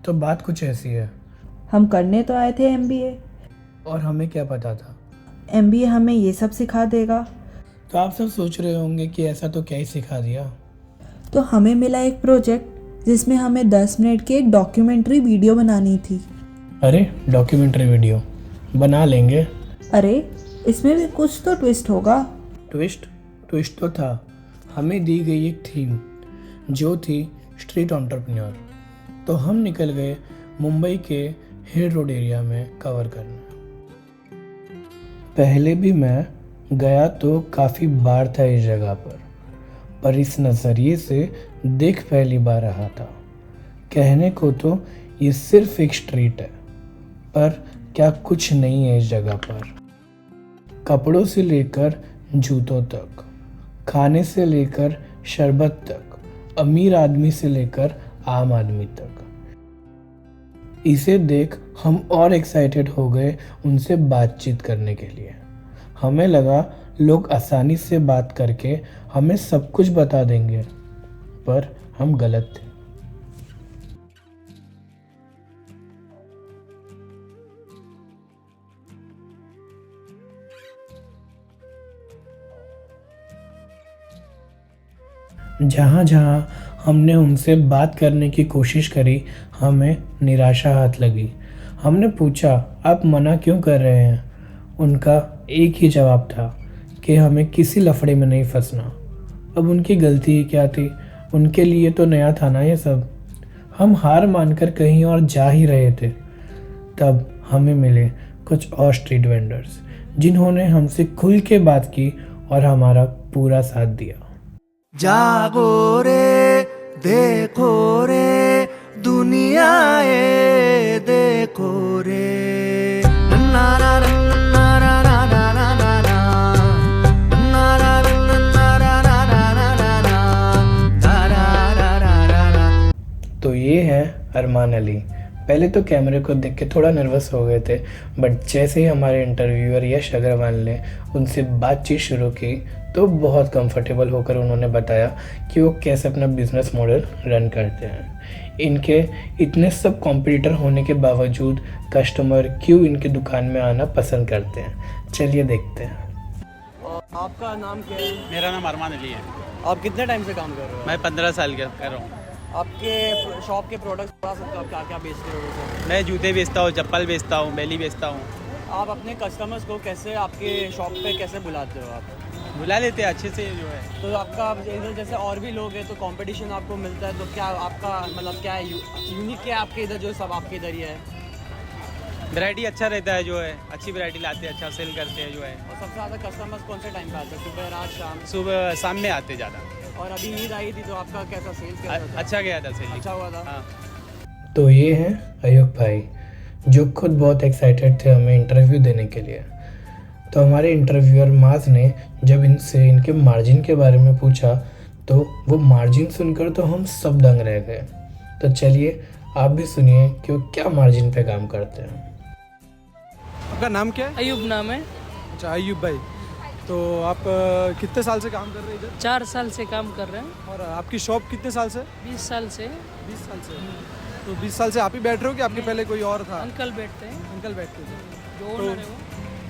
तो बात कुछ ऐसी है। हम करने तो आए थे एमबीए। और हमें क्या पता था। एमबीए हमें ये सब सिखा देगा। तो आप सब सोच रहे होंगे कि ऐसा तो क्या ही सिखा दिया। तो हमें मिला एक प्रोजेक्ट जिसमें हमें 10 मिनट की एक डॉक्यूमेंट्री वीडियो बनानी थी। अरे डॉक्यूमेंट्री वीडियो बना लेंगे। अरे इसमें भी कुछ तो ट्विस्ट होगा। ट्विस्ट ट्विस्ट तो था। हमें दी गई एक थीम जो थी स्ट्रीट एंटरप्रेन्योर। तो हम निकल गए मुंबई के हिल रोड एरिया में कवर करने। पहले भी मैं गया तो काफ़ी बार था इस जगह पर इस नज़रिए से देख पहली बार रहा था। कहने को तो ये सिर्फ एक स्ट्रीट है, पर क्या कुछ नहीं है इस जगह पर। कपड़ों से लेकर जूतों तक, खाने से लेकर शरबत तक, अमीर आदमी से लेकर आम आदमी तक। इसे देख हम और एक्साइटेड हो गए उनसे बातचीत करने के लिए। हमें लगा लोग आसानी से बात करके हमें सब कुछ बता देंगे, पर हम गलत थे। जहाँ जहाँ हमने उनसे बात करने की कोशिश करी, हमें निराशा हाथ लगी। हमने पूछा, आप मना क्यों कर रहे हैं? उनका एक ही जवाब था कि हमें किसी लफड़े में नहीं फंसना। अब उनकी गलती ही क्या थी? उनके लिए तो नया था ना ये सब। हम हार मानकर कहीं और जा ही रहे थे, तब हमें मिले कुछ और स्ट्रीट वेंडर्स जिन्होंने हमसे खुल के बात की और हमारा पूरा साथ दिया। जागो रे देखो रे दुनिया ये देखो रे ना ना ना ना ना ना ना ना ना ना ना ना ना ना ना ना ना। तो ये है अरमान अली। पहले तो कैमरे को देख के थोड़ा नर्वस हो गए थे, बट जैसे ही हमारे इंटरव्यूअर यश अग्रवाल ने उनसे बातचीत शुरू की तो बहुत कंफर्टेबल होकर उन्होंने बताया कि वो कैसे अपना बिजनेस मॉडल रन करते हैं। इनके इतने सब कॉम्पिटिटर होने के बावजूद कस्टमर क्यों इनके दुकान में आना पसंद करते हैं, चलिए देखते हैं। आपका नाम क्या है? मेरा नाम अरमान अली है। आप कितने टाइम से काम कर रहे हो? मैं 15 साल का कर रहा हूँ। आपके शॉप के प्रोडक्ट्स बता सकते हो आप क्या क्या बेचते हो वैसे? मैं जूते बेचता हूँ, चप्पल बेचता हूँ, बेली बेचता हूँ। आप अपने कस्टमर्स को कैसे आपके शॉप पे कैसे बुलाते हो आप? बुला लेते हैं अच्छे से जो है। तो आपका इधर जैसे और भी लोग हैं तो कंपटीशन आपको मिलता है, तो क्या आपका मतलब क्या है यूनिक क्या है आपके इधर जो सब आपके इधर ही है? वैरायटी अच्छा रहता है जो है, अच्छी वैरायटी लाते हैं, अच्छा सेल करते हैं जो है। और सबसे ज़्यादा कस्टमर्स कौन से टाइम पे आते हैं, सुबह रात शाम? सुबह शाम में आते ज़्यादा। और अभी ईद आई थी तो आपका कैसा सेल्स कैसा था? अच्छा गया था सेल। अच्छा हुआ था? हाँ। तो ये हैं अयूब भाई, जो खुद बहुत एक्साइटेड थे हमें इंटरव्यू देने के लिए। तो हमारे इंटरव्यूअर माज ने जब इनसे इनके मार्जिन के बारे में पूछा तो वो मार्जिन सुनकर तो हम सब दंग रह गए। तो चलिए आप भी सुनिए कि वो क्या मार्जिन पे काम करते हैं। आपका नाम क्या है? अयूब नाम है। अच्छा अयूब भाई, तो आप कितने साल से काम कर रहे हैं इधर? 4 साल से काम कर रहे हैं। और आपकी शॉप कितने साल से? 20 साल से। 20 साल से। तो 20 साल से आप ही बैठ रहे हो कि आपके पहले कोई और था? अंकल बैठते हैं, अंकल बैठते थे। जो तो ओनर है वो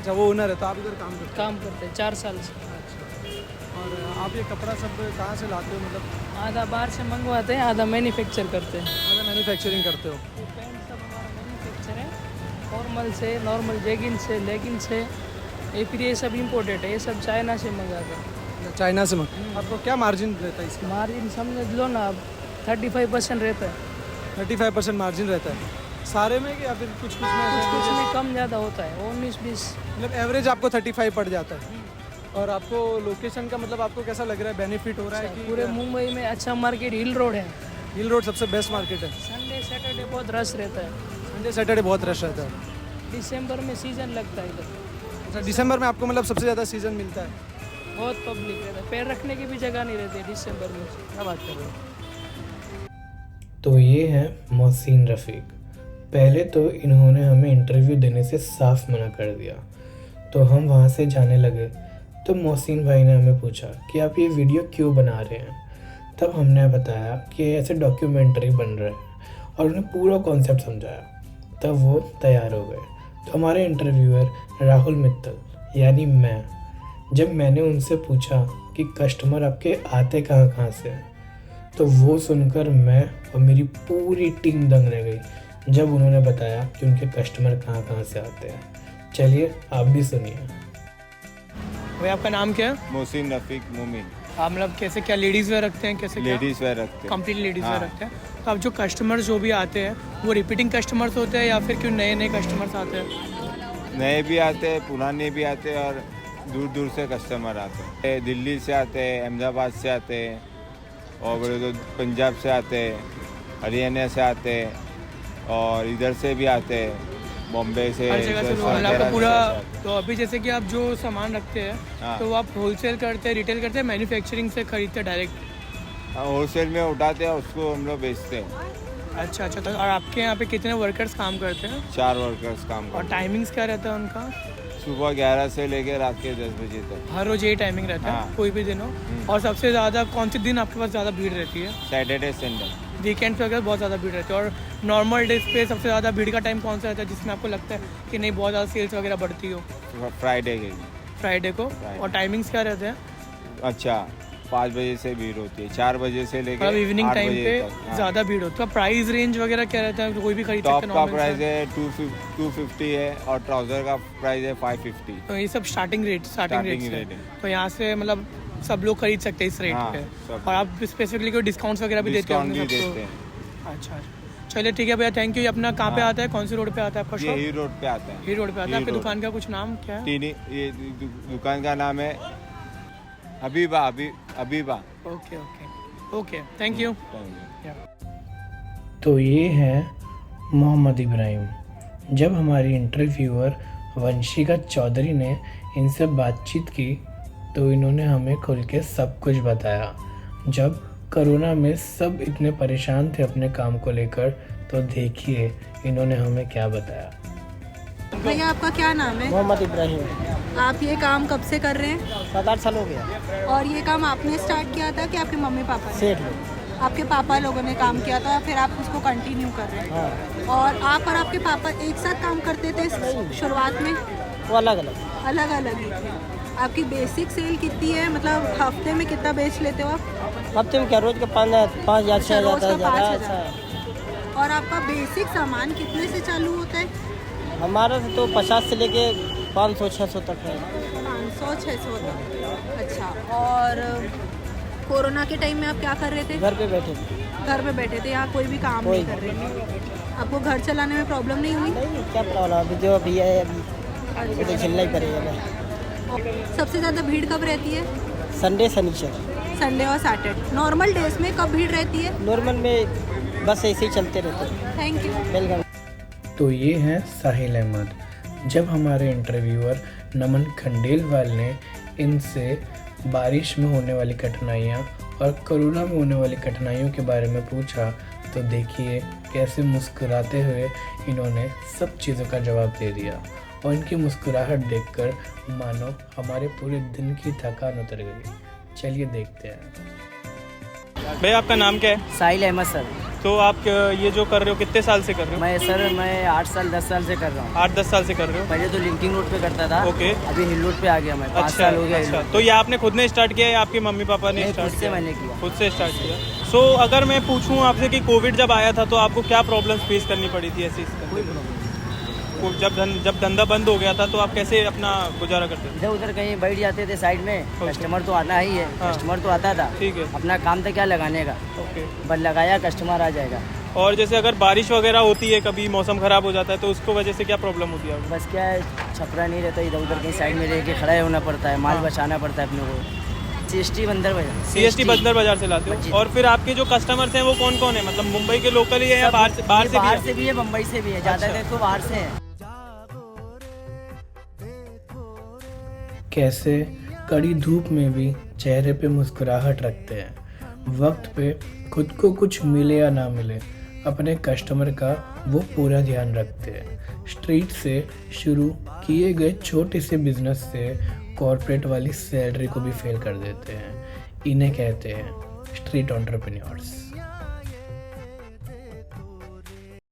अच्छा वो ओनर है, तो आप इधर काम करते हैं? 4 साल से। अच्छा। और आप ये कपड़ा सब कहाँ से लाते हो? मतलब आधा बाहर से मंगवाते हैं, आधा मैन्युफैक्चर करते हैं। आधा मैन्युफैक्चरिंग करते हो? ये पैंट सब हमारा मैन्युफैक्चर है, फॉर्मल से, नॉर्मल जेगिन से, लेगिन से। ये फिर ये सब इम्पोर्टेड है, ये सब चाइना से मंगाते हैं। चाइना से आपको क्या मार्जिन रहता है इसका? मार्जिन समझ लो ना, अब 35% रहता है। 35% मार्जिन रहता है सारे में, कि या फिर कुछ कुछ में? कुछ में कम ज़्यादा होता है, 19-20। मतलब एवरेज आपको 35 पड़ जाता है। और आपको लोकेशन का मतलब आपको कैसा लग रहा है, बेनिफिट हो रहा है कि? पूरे मुंबई में अच्छा मार्केट हिल रोड है। हिल रोड सबसे बेस्ट मार्केट है। संडे सैटरडे बहुत रश रहता है। संडे सैटरडे बहुत रश रहता है। दिसंबर में सीज़न लगता है इधर। अच्छा दिसंबर में आपको मतलब सबसे ज़्यादा सीज़न मिलता है? बहुत पब्लिक रहता है, पैर रखने की भी जगह नहीं रहती दिसंबर में। क्या बात कर रहे हो? तो ये है मोहसिन रफ़ीक। पहले तो इन्होंने हमें इंटरव्यू देने से साफ मना कर दिया, तो हम वहाँ से जाने लगे। तो मोहसिन भाई ने हमें पूछा कि आप ये वीडियो क्यों बना रहे हैं। तब हमने बताया कि ऐसे डॉक्यूमेंट्री बन रहा है और उन्हें पूरा कॉन्सेप्ट समझाया। तब वो तैयार हो गए। तो हमारे इंटरव्यूअर राहुल मित्तल यानी मैं, जब मैंने उनसे पूछा कि कस्टमर आपके आते कहाँ से, तो वो सुनकर मैं और मेरी पूरी टीम दंग रह गई जब उन्होंने बताया कि उनके कस्टमर कहाँ से आते हैं। चलिए आप भी सुनिए। भाई आपका नाम क्या है? मोहसिन रफीक मोमिन। आप मतलब कैसे, क्या लेडीज़ वेयर रखते हैं, कैसे लेडीज़ वेयर रखते हैं, कंप्लीट लेडीज़ वेयर रखते हैं? तो अब जो कस्टमर्स जो भी आते हैं वो रिपीटिंग कस्टमर्स होते हैं या फिर क्यों नए कस्टमर्स आते हैं? नए भी आते हैं, पुराने भी आते हैं और दूर दूर से कस्टमर आते हैं। दिल्ली से आते हैं, अहमदाबाद से आते हैं, और बोले तो पंजाब से आते हैं, हरियाणा से आते हैं, और इधर से भी आते हैं, बॉम्बे से, हर जगह से लोग आपका पूरा। तो अभी जैसे कि आप जो सामान रखते हैं तो वो आप होलसेल करते हैं, रिटेल करते हैं, मैन्युफैक्चरिंग से खरीदते हैं डायरेक्ट? होलसेल में उठाते हैं, उसको हम लोग बेचते हैं। अच्छा। तो और आपके यहाँ पे कितने वर्कर्स काम करते हैं? 4 वर्कर्स काम करते हैं। और टाइमिंग्स क्या रहता है उनका? सुबह 11 से लेकर रात के 10 बजे तक। हर रोज यही टाइमिंग रहता है? कोई भी दिन हो? और सबसे ज़्यादा कौन से दिन आपके पास ज़्यादा भीड़ रहती है? Saturday Sunday. वीकेंड पे अगर बहुत ज़्यादा भीड़ रहती है। और नॉर्मल डेज पे सबसे ज़्यादा भीड़ का टाइम कौन सा रहता है जिसमें आपको लगता है कि नहीं बहुत ज़्यादा सेल्स वगैरह बढ़ती हो? फ्राइडे को। और टाइमिंग्स क्या रहते हैं? अच्छा, 5 बजे से भीड़ होती है, 4 बजे से लेकर इवनिंग टाइम पे ज़्यादा भीड़ होती है। प्राइस रेंज वगैरह क्या रहता है? कोई भी खरीद सकता है? टॉप का प्राइस है 250 है और ट्राउजर का प्राइस है 550। तो ये सब स्टार्टिंग रेट है। तो यहाँ से मतलब सब लोग खरीद सकते हैं इस रेट पे। और आप स्पेसिफिकली कोई डिस्काउंट्स वगैरह भी देते हैं? अच्छा, चलिए ठीक है भैया, थैंक यू। ये अपना कहाँ पे आता है, कौन सी रोड पे आता है आपका शॉप? ही रोड पे आता है। ही रोड पे आता है। आपकी दुकान का कुछ नाम क्या है? ये दुकान का नाम है अबीबा। Okay, thank you. तो ये है मोहम्मद इब्राहिम। जब हमारी इंटरव्यूअर वंशिका चौधरी ने इनसे बातचीत की तो इन्होंने हमें खुल के सब कुछ बताया। जब कोरोना में सब इतने परेशान थे अपने काम को लेकर, तो देखिए इन्होंने हमें क्या बताया। भैया आपका क्या नाम है? मोहम्मद इब्राहिम। आप ये काम कब से कर रहे हैं? 7-8 साल हो गया। और ये काम आपने स्टार्ट किया था कि आपके मम्मी पापा ने? सेठ लोग। आपके पापा लोगों ने काम किया था, फिर आप उसको कंटिन्यू कर रहे हैं? हाँ। और आप और आपके पापा एक साथ काम करते थे शुरुआत में? वो अलग अलग ही थे। आपकी बेसिक सेल कितनी है, मतलब हफ्ते में कितना बेच लेते हो आप? हफ्ते में क्या, रोज का 5,000 6,000 और आपका बेसिक सामान कितने से चालू होता है? हमारा तो 50 से लेके 500-600 तक है। 500-600 तक। अच्छा, और कोरोना के टाइम में आप क्या कर रहे थे? घर पे बैठे थे। यहाँ कोई भी काम नहीं कर रहे थे? आपको घर चलाने में प्रॉब्लम नहीं हुई? नहीं, क्या प्रॉब्लम, अभी जो अभी है अभी तो झेलना ही पड़ेगा। सबसे ज़्यादा भीड़ कब रहती है? संडे और सैटरडे। नॉर्मल डेज में कब भीड़ रहती है? नॉर्मल में बस ऐसे ही चलते रहते हैं। Thank you, welcome. तो ये हैं साहिल अहमद। जब हमारे इंटरव्यूअर नमन खंडेलवाल ने इनसे बारिश में होने वाली कठिनाइयाँ और कोरोना में होने वाली कठिनाइयों के बारे में पूछा, तो देखिए कैसे मुस्कुराते हुए इन्होंने सब चीज़ों का जवाब दे दिया। और इनकी मुस्कुराहट देखकर मानो हमारे पूरे दिन की थकान उतर गई। चलिए देखते हैं। भैया आपका नाम क्या है? साहिल अहमद सर। तो आप ये जो कर रहे हो कितने साल से कर रहे हो? मैं 8 साल 10 साल से कर रहा हूँ। 8-10 साल से कर रहे हो? पहले तो लिंकिंग रोड पे करता था। ओके। अभी हिल रोड पे आ गया मैं। 5 साल हो गया। अच्छा, तो ये आपने खुद ने स्टार्ट किया या आपके मम्मी पापा ने स्टार्ट किया? मैंने किया। खुद से स्टार्ट किया। सो अगर मैं पूछूं आपसे कि कोविड जब आया था तो आपको क्या प्रॉब्लम्स फेस करनी पड़ी थी ऐसी? जब धंधा बंद हो गया था तो आप कैसे अपना गुजारा करते थे? इधर उधर कहीं बैठ जाते थे साइड में। कस्टमर तो आना ही है। कस्टमर तो आता था। ठीक है। अपना काम था क्या लगाने का। ओके। बस लगाया, कस्टमर आ जाएगा। और जैसे अगर बारिश वगैरह होती है, कभी मौसम ख़राब हो जाता है, तो उसको वजह से क्या प्रॉब्लम होती है? बस क्या है, छपरा नहीं रहता, इधर उधर कहीं साइड में रह के खड़ा होना पड़ता है, माल बचाना पड़ता है अपने को। CST बंदर बाजार से लाते हो? और फिर आपके जो कस्टमर्स हैं वो कौन कौन है? मतलब मुंबई के लोकल ही है या बाहर से भी है? मुंबई से भी है, ज़्यादातर तो बाहर से है। कैसे कड़ी धूप में भी चेहरे पे मुस्कुराहट रखते हैं। वक्त पे खुद को कुछ मिले या ना मिले, अपने कस्टमर का वो पूरा ध्यान रखते हैं। स्ट्रीट से शुरू किए गए छोटे से बिजनेस से कॉर्पोरेट वाली सैलरी को भी फेल कर देते हैं। इन्हें कहते हैं स्ट्रीट एंटरप्रेन्योर्स।